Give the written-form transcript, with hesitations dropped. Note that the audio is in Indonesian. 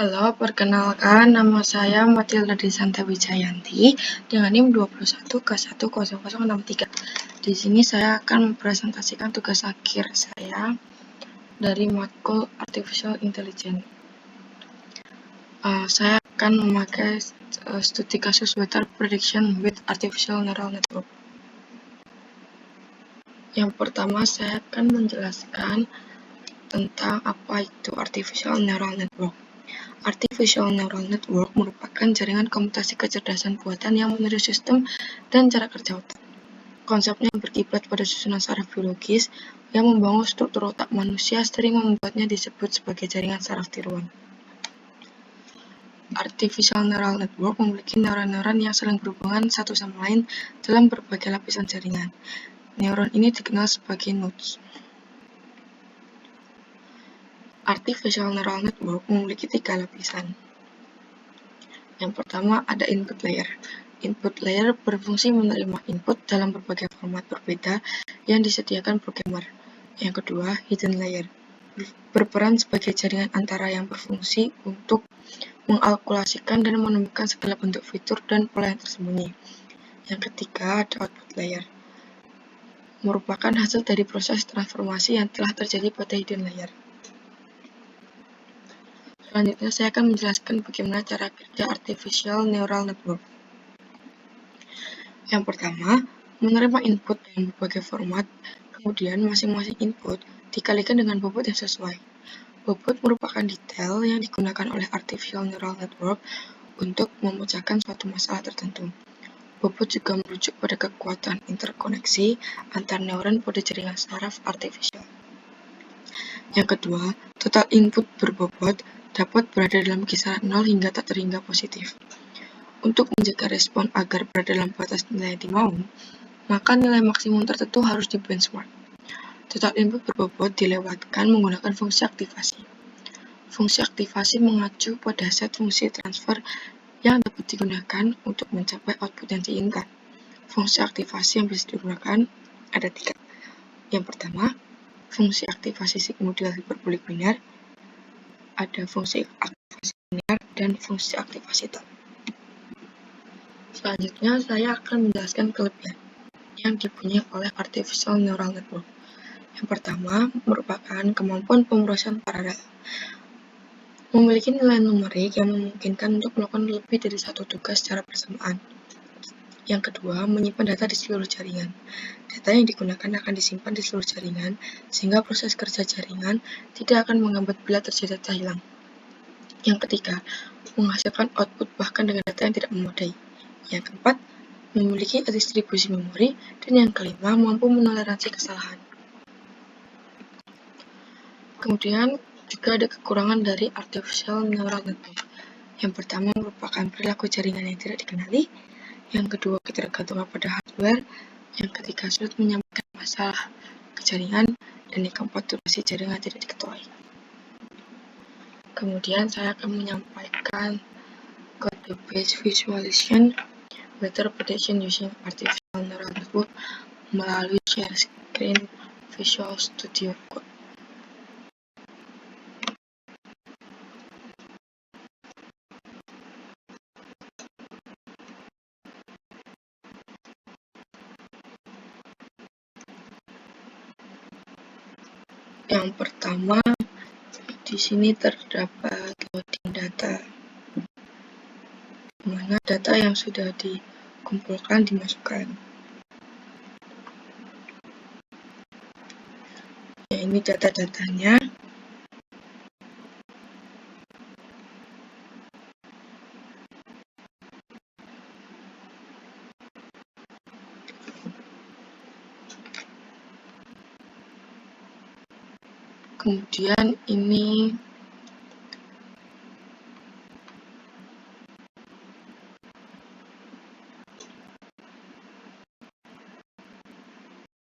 Halo, perkenalkan nama saya Matilda Desanta Wijayanti dengan NIM 21K10063. Di sini saya akan mempresentasikan tugas akhir saya dari matkul Artificial Intelligence. Saya akan memakai studi kasus weather prediction with artificial neural network. Yang pertama, saya akan menjelaskan tentang apa itu artificial neural network. Artificial neural network merupakan jaringan komputasi kecerdasan buatan yang meniru sistem dan cara kerja otak. Konsepnya berkiblat pada susunan saraf biologis yang membangun struktur otak manusia, sering membuatnya disebut sebagai jaringan saraf tiruan. Artificial neural network memiliki neuron-neuron yang saling berhubungan satu sama lain dalam berbagai lapisan jaringan. Neuron ini dikenal sebagai nodes. Artificial neural network memiliki 3 lapisan. Yang pertama ada input layer. Input layer berfungsi menerima input dalam berbagai format berbeda yang disediakan programmer. Yang kedua, hidden layer. Berperan sebagai jaringan antara yang berfungsi untuk mengalkulasikan dan menemukan segala bentuk fitur dan pola yang tersembunyi. Yang ketiga, ada output layer. Merupakan hasil dari proses transformasi yang telah terjadi pada hidden layer. Selanjutnya, saya akan menjelaskan bagaimana cara kerja artificial neural network. Yang pertama, menerima input dalam berbagai format, kemudian masing-masing input dikalikan dengan bobot yang sesuai. Bobot merupakan detail yang digunakan oleh artificial neural network untuk memecahkan suatu masalah tertentu. Bobot juga merujuk pada kekuatan interkoneksi antar neuron pada jaringan saraf artifisial. Yang kedua, total input berbobot dapat berada dalam kisaran 0 hingga tak terhingga positif. Untuk menjaga respon agar berada dalam batas nilai yang dimau, maka nilai maksimum tertentu harus di-benchmark. Total input berbobot dilewatkan menggunakan fungsi aktivasi. Fungsi aktivasi mengacu pada set fungsi transfer yang dapat digunakan untuk mencapai output yang diinginkan. Fungsi aktivasi yang bisa digunakan ada 3. Yang pertama, fungsi aktivasi sigmoidal hiperbolik biner, ada fungsi aktivasi linear, dan fungsi aktivasi tab. Selanjutnya, saya akan menjelaskan kelebihan yang dipunyai oleh artificial neural network. Yang pertama, merupakan kemampuan pemrosesan paralel. Memiliki nilai numerik yang memungkinkan untuk melakukan lebih dari satu tugas secara bersamaan. Yang kedua, menyimpan data di seluruh jaringan. Data yang digunakan akan disimpan di seluruh jaringan, sehingga proses kerja jaringan tidak akan menghambat bila terjadi data hilang. Yang ketiga, menghasilkan output bahkan dengan data yang tidak memadai. Yang keempat, memiliki distribusi memori. Dan yang kelima, mampu menoleransi kesalahan. Kemudian, juga ada kekurangan dari artificial neural network. Yang pertama, merupakan perilaku jaringan yang tidak dikenali. Yang kedua, ketergantungan pada hardware. Yang ketiga, sulit menyampaikan masalah ke jaringan. Dan yang keempat, durasi jaringan tidak diketahui. Kemudian, saya akan menyampaikan code-based visualization weather prediction using artificial neural network melalui share screen Visual Studio Code. Yang pertama, di sini terdapat loading data, di mana data yang sudah dikumpulkan dimasukkan. Ya, ini data-datanya. Kemudian ini